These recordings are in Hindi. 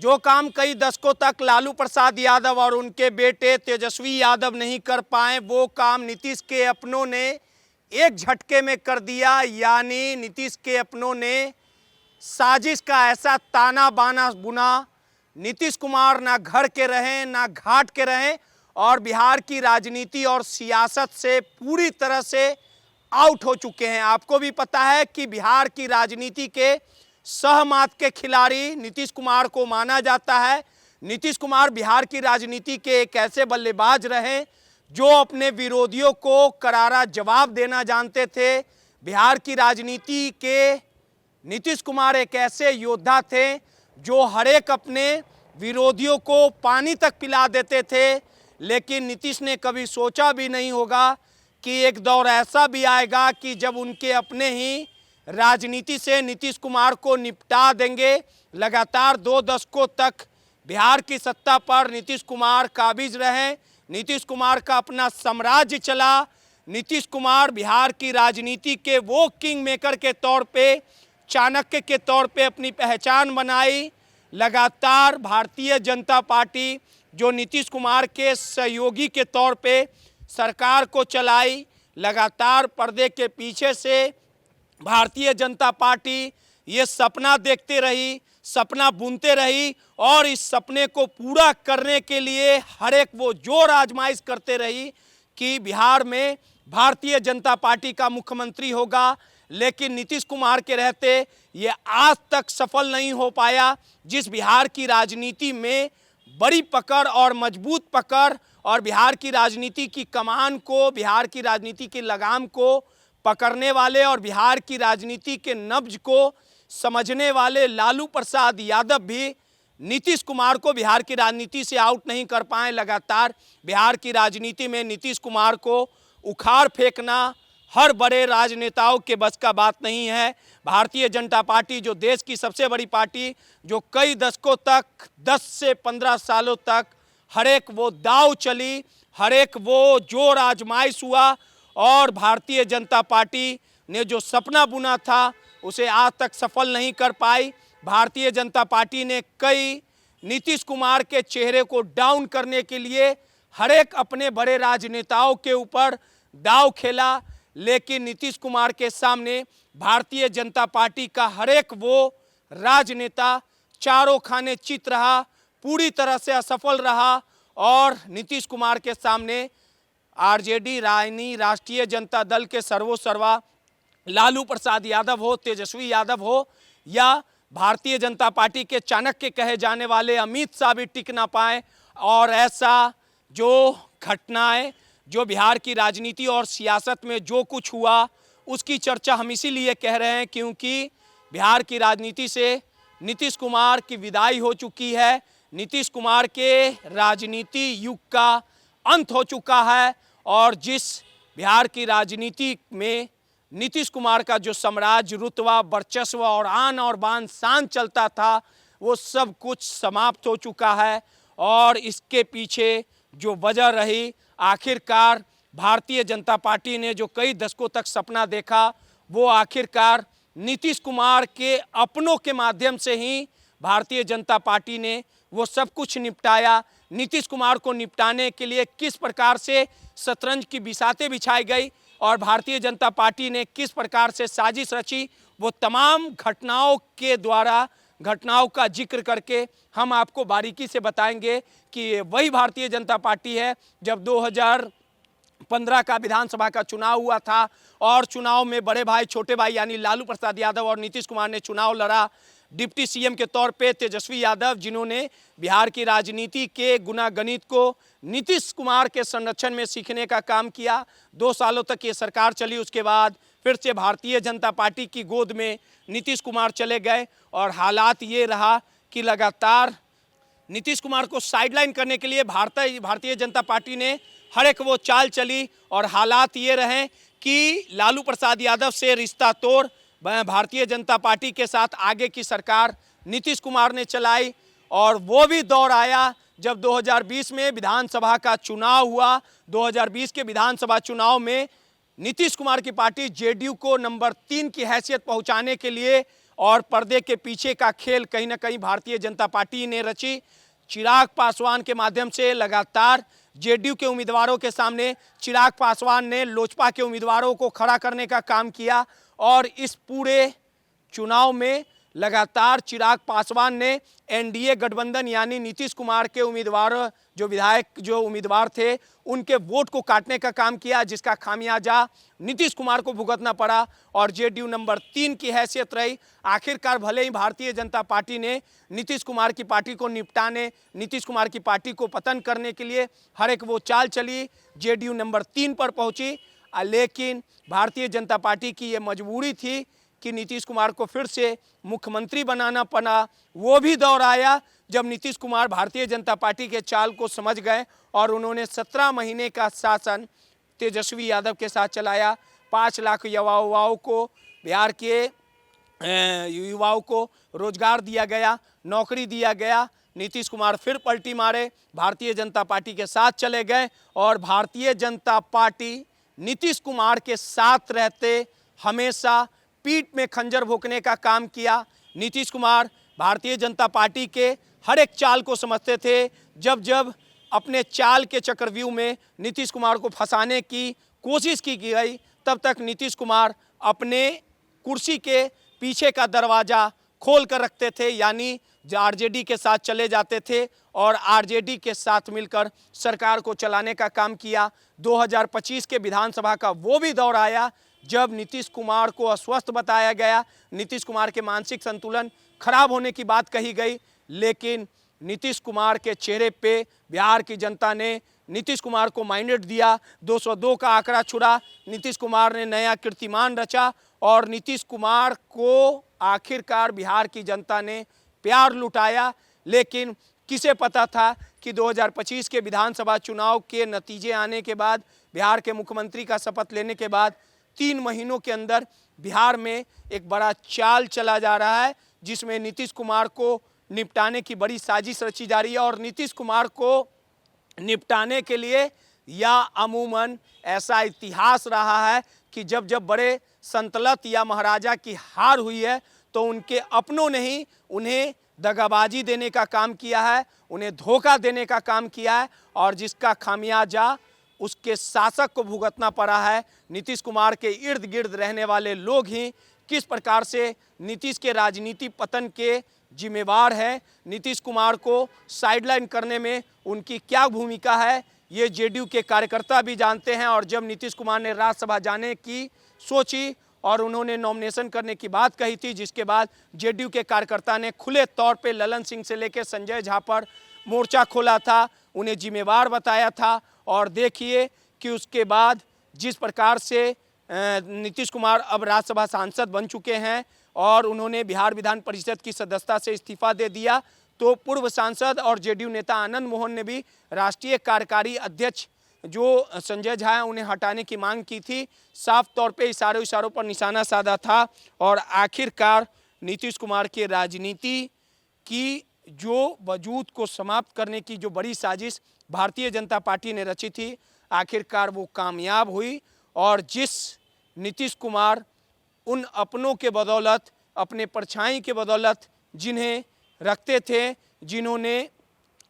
जो काम कई दशकों तक लालू प्रसाद यादव और उनके बेटे तेजस्वी यादव नहीं कर पाए, वो काम नीतीश के अपनों ने एक झटके में कर दिया। यानी नीतीश के अपनों ने साजिश का ऐसा ताना बाना बुना, नीतीश कुमार ना घर के रहें ना घाट के रहें और बिहार की राजनीति और सियासत से पूरी तरह से आउट हो चुके हैं। आपको भी पता है कि बिहार की राजनीति के सहमात के खिलाड़ी नीतीश कुमार को माना जाता है। नीतीश कुमार बिहार की राजनीति के एक ऐसे बल्लेबाज रहे जो अपने विरोधियों को करारा जवाब देना जानते थे। बिहार की राजनीति के नीतीश कुमार एक ऐसे योद्धा थे जो हर एक अपने विरोधियों को पानी तक पिला देते थे। लेकिन नीतीश ने कभी सोचा भी नहीं होगा कि एक दौर ऐसा भी आएगा कि जब उनके अपने ही राजनीति से नीतीश कुमार को निपटा देंगे। लगातार 2 दशकों तक बिहार की सत्ता पर नीतीश कुमार काबिज रहे। नीतीश कुमार का अपना साम्राज्य चला। नीतीश कुमार बिहार की राजनीति के वो किंग मेकर के तौर पे, चाणक्य के तौर पे अपनी पहचान बनाई। लगातार भारतीय जनता पार्टी जो नीतीश कुमार के सहयोगी के तौर पे सरकार को चलाई, लगातार पर्दे के पीछे से भारतीय जनता पार्टी ये सपना देखते रही, सपना बुनते रही और इस सपने को पूरा करने के लिए हर एक वो जोर आजमाइश करते रही कि बिहार में भारतीय जनता पार्टी का मुख्यमंत्री होगा। लेकिन नीतीश कुमार के रहते ये आज तक सफल नहीं हो पाया। जिस बिहार की राजनीति में बड़ी पकड़ और मजबूत पकड़ और बिहार की राजनीति की कमान को, बिहार की राजनीति की लगाम को पकड़ने वाले और बिहार की राजनीति के नब्ज को समझने वाले लालू प्रसाद यादव भी नीतीश कुमार को बिहार की राजनीति से आउट नहीं कर पाए। लगातार बिहार की राजनीति में नीतीश कुमार को उखाड़ फेंकना हर बड़े राजनेताओं के बस का बात नहीं है। भारतीय जनता पार्टी जो देश की सबसे बड़ी पार्टी, जो कई दशकों तक 10 से 15 सालों तक हर एक वो दाव चली, हर एक वो जोर आजमाइश हुआ और भारतीय जनता पार्टी ने जो सपना बुना था उसे आज तक सफल नहीं कर पाई। भारतीय जनता पार्टी ने कई नीतीश कुमार के चेहरे को डाउन करने के लिए हर एक अपने बड़े राजनेताओं के ऊपर दाव खेला। लेकिन नीतीश कुमार के सामने भारतीय जनता पार्टी का हर एक वो राजनेता चारों खाने चित रहा, पूरी तरह से असफल रहा और नीतीश कुमार के सामने आरजेडी यानी राष्ट्रीय जनता दल के सर्वोसर्वा लालू प्रसाद यादव हो, तेजस्वी यादव हो या भारतीय जनता पार्टी के चाणक्य कहे जाने वाले अमित शाह भी टिक ना पाए। और ऐसा जो घटनाएं, जो बिहार की राजनीति और सियासत में जो कुछ हुआ उसकी चर्चा हम इसीलिए कह रहे हैं क्योंकि बिहार की राजनीति से नीतीश कुमार की विदाई हो चुकी है। नीतीश कुमार के राजनीति युग का अंत हो चुका है और जिस बिहार की राजनीति में नीतीश कुमार का जो साम्राज्य, रुतबा, वर्चस्व और आन और बान शान चलता था वो सब कुछ समाप्त हो चुका है। और इसके पीछे जो वजह रही, आखिरकार भारतीय जनता पार्टी ने जो कई दशकों तक सपना देखा वो आखिरकार नीतीश कुमार के अपनों के माध्यम से ही भारतीय जनता पार्टी ने वो सब कुछ निपटाया। नीतीश कुमार को निपटाने के लिए किस प्रकार से शतरंज की बिसातें बिछाई गई और भारतीय जनता पार्टी ने किस प्रकार से साजिश रची, वो तमाम घटनाओं के द्वारा, घटनाओं का जिक्र करके हम आपको बारीकी से बताएंगे कि वही भारतीय जनता पार्टी है जब 2015 का विधानसभा का चुनाव हुआ था और चुनाव में बड़े भाई छोटे भाई यानी लालू प्रसाद यादव और नीतीश कुमार ने चुनाव लड़ा। डिप्टी सीएम के तौर पे तेजस्वी यादव, जिन्होंने बिहार की राजनीति के गुना गणित को नीतीश कुमार के संरक्षण में सीखने का काम किया। 2 सालों तक ये सरकार चली, उसके बाद फिर से भारतीय जनता पार्टी की गोद में नीतीश कुमार चले गए और हालात ये रहा कि लगातार नीतीश कुमार को साइडलाइन करने के लिए भारतीय जनता पार्टी ने हर एक वो चाल चली और हालात ये रहे कि लालू प्रसाद यादव से रिश्ता तोड़ भारतीय जनता पार्टी के साथ आगे की सरकार नीतीश कुमार ने चलाई। और वो भी दौर आया जब 2020 में विधानसभा का चुनाव हुआ। 2020 के विधानसभा चुनाव में नीतीश कुमार की पार्टी जेडीयू को नंबर 3 की हैसियत पहुंचाने के लिए और पर्दे के पीछे का खेल कहीं ना कहीं भारतीय जनता पार्टी ने रची। चिराग पासवान के माध्यम से लगातार जेडीयू के उम्मीदवारों के सामने चिराग पासवान ने लोजपा के उम्मीदवारों को खड़ा करने का काम किया और इस पूरे चुनाव में लगातार चिराग पासवान ने एनडीए गठबंधन यानी नीतीश कुमार के उम्मीदवार जो उम्मीदवार थे उनके वोट को काटने का काम किया, जिसका खामियाजा नीतीश कुमार को भुगतना पड़ा और जेडीयू नंबर 3 की हैसियत रही। आखिरकार भले ही भारतीय जनता पार्टी ने नीतीश कुमार की पार्टी को निपटाने, नीतीश कुमार की पार्टी को पतन करने के लिए हर एक वो चाल चली, जेडीयू नंबर 3 पर पहुंची, लेकिन भारतीय जनता पार्टी की ये मजबूरी थी कि नीतीश कुमार को फिर से मुख्यमंत्री बनाना पड़ा। वो भी दौर आया जब नीतीश कुमार भारतीय जनता पार्टी के चाल को समझ गए और उन्होंने 17 महीने का शासन तेजस्वी यादव के साथ चलाया। 5 लाख युवाओं को, बिहार के युवाओं को रोजगार दिया गया, नौकरी दिया गया। नीतीश कुमार फिर पलटी मारे, भारतीय जनता पार्टी के साथ चले गए और भारतीय जनता पार्टी नीतीश कुमार के साथ रहते हमेशा पीठ में खंजर भोंकने का काम किया। नीतीश कुमार भारतीय जनता पार्टी के हर एक चाल को समझते थे। जब जब अपने चाल के चक्रव्यूह में नीतीश कुमार को फंसाने की कोशिश की गई, तब तक नीतीश कुमार अपने कुर्सी के पीछे का दरवाज़ा खोल कर रखते थे, यानी आरजेडी के साथ चले जाते थे और आरजेडी के साथ मिलकर सरकार को चलाने का काम किया। 2025 के विधानसभा का वो भी दौर आया जब नीतीश कुमार को अस्वस्थ बताया गया, नीतीश कुमार के मानसिक संतुलन खराब होने की बात कही गई, लेकिन नीतीश कुमार के चेहरे पे बिहार की जनता ने नीतीश कुमार को माइंडेड दिया, 202 का आंकड़ा छुड़ा, नीतीश कुमार ने नया कीर्तिमान रचा और नीतीश कुमार को आखिरकार बिहार की जनता ने प्यार लुटाया। लेकिन किसे पता था कि 2025 के विधानसभा चुनाव के नतीजे आने के बाद, बिहार के मुख्यमंत्री का शपथ लेने के बाद 3 महीनों के अंदर बिहार में एक बड़ा चाल चला जा रहा है, जिसमें नीतीश कुमार को निपटाने की बड़ी साजिश रची जा रही है। और नीतीश कुमार को निपटाने के लिए या अमूमन ऐसा इतिहास रहा है कि जब जब बड़े संतलत या महाराजा की हार हुई है तो उनके अपनों ने ही उन्हें दगाबाजी देने का काम किया है, उन्हें धोखा देने का काम किया है और जिसका खामियाजा उसके शासक को भुगतना पड़ा है। नीतीश कुमार के इर्द गिर्द रहने वाले लोग ही किस प्रकार से नीतीश के राजनीति पतन के जिम्मेवार है, नीतीश कुमार को साइडलाइन करने में उनकी क्या भूमिका है, ये जेडीयू के कार्यकर्ता भी जानते हैं। और जब नीतीश कुमार ने राज्यसभा जाने की सोची और उन्होंने नॉमिनेशन करने की बात कही थी, जिसके बाद जेडीयू के कार्यकर्ता ने खुले तौर पे ललन सिंह से लेकर संजय झा पर मोर्चा खोला था, उन्हें जिम्मेवार बताया था। और देखिए कि उसके बाद जिस प्रकार से नीतीश कुमार अब राज्यसभा सांसद बन चुके हैं और उन्होंने बिहार विधान परिषद की सदस्यता से इस्तीफा दे दिया, तो पूर्व सांसद और जेडीयू नेता आनंद मोहन ने भी राष्ट्रीय कार्यकारी अध्यक्ष जो संजय झा हैं उन्हें हटाने की मांग की थी। साफ तौर पे इशारों पर निशाना साधा था और आखिरकार नीतीश कुमार के राजनीति की जो वजूद को समाप्त करने की जो बड़ी साजिश भारतीय जनता पार्टी ने रची थी, आखिरकार वो कामयाब हुई। और जिस नीतीश कुमार उन अपनों के बदौलत, अपने परछाई के बदौलत जिन्हें रखते थे, जिन्होंने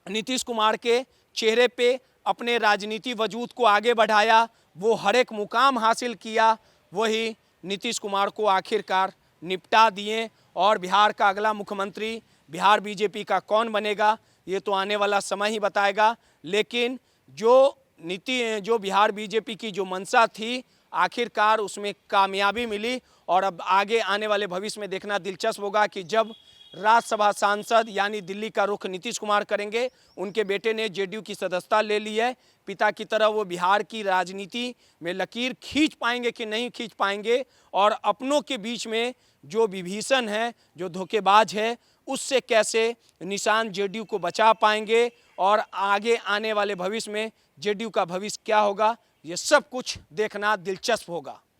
नीतीश कुमार के चेहरे पे अपने राजनीति वजूद को आगे बढ़ाया, वो हर एक मुकाम हासिल किया, वही नीतीश कुमार को आखिरकार निपटा दिए। और बिहार का अगला मुख्यमंत्री बिहार बीजेपी का कौन बनेगा ये तो आने वाला समय ही बताएगा। लेकिन जो बिहार बीजेपी की जो मंशा थी, आखिरकार उसमें कामयाबी मिली। और अब आगे आने वाले भविष्य में देखना दिलचस्प होगा कि जब राज्यसभा सांसद यानी दिल्ली का रुख नीतीश कुमार करेंगे, उनके बेटे ने जेडीयू की सदस्यता ले ली है, पिता की तरह वो बिहार की राजनीति में लकीर खींच पाएंगे कि नहीं खींच पाएंगे, और अपनों के बीच में जो विभीषण है, जो धोखेबाज है, उससे कैसे निशान जेडीयू को बचा पाएंगे और आगे आने वाले भविष्य में जेडीयू का भविष्य क्या होगा, ये सब कुछ देखना दिलचस्प होगा।